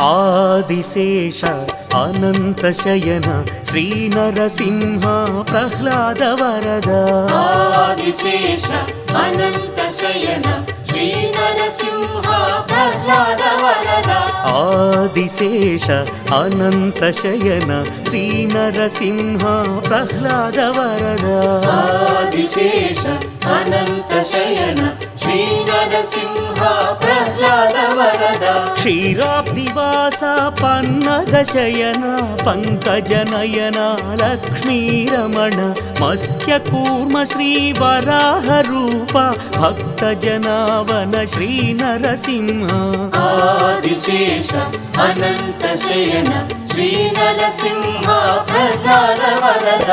ఆదిశేష అనంతశయన శ్రీనరసింహ ప్రహ్లాద వరద ఆదిశేష అనంతశయన శ్రీనరసింహ ప్రహ్లాద వరద ఆదిశేష అనంతశయన శ్రీనరసింహ ప్రహ్లాద వరద ఆదిశేష అనంతశయన శ్రీనరసింహ ప్రహ్లాద వరద క్షీరాబ్దివాస పన్నగశయన పంకజనయన లక్ష్మీరమణ మత్స్యకూర్మ శ్రీవరాహ రూప భక్తజనావన శ్రీనరసింహ ఆదిశేష అనంతశయన శ్రీనరసింహ ప్రహ్లాద వరద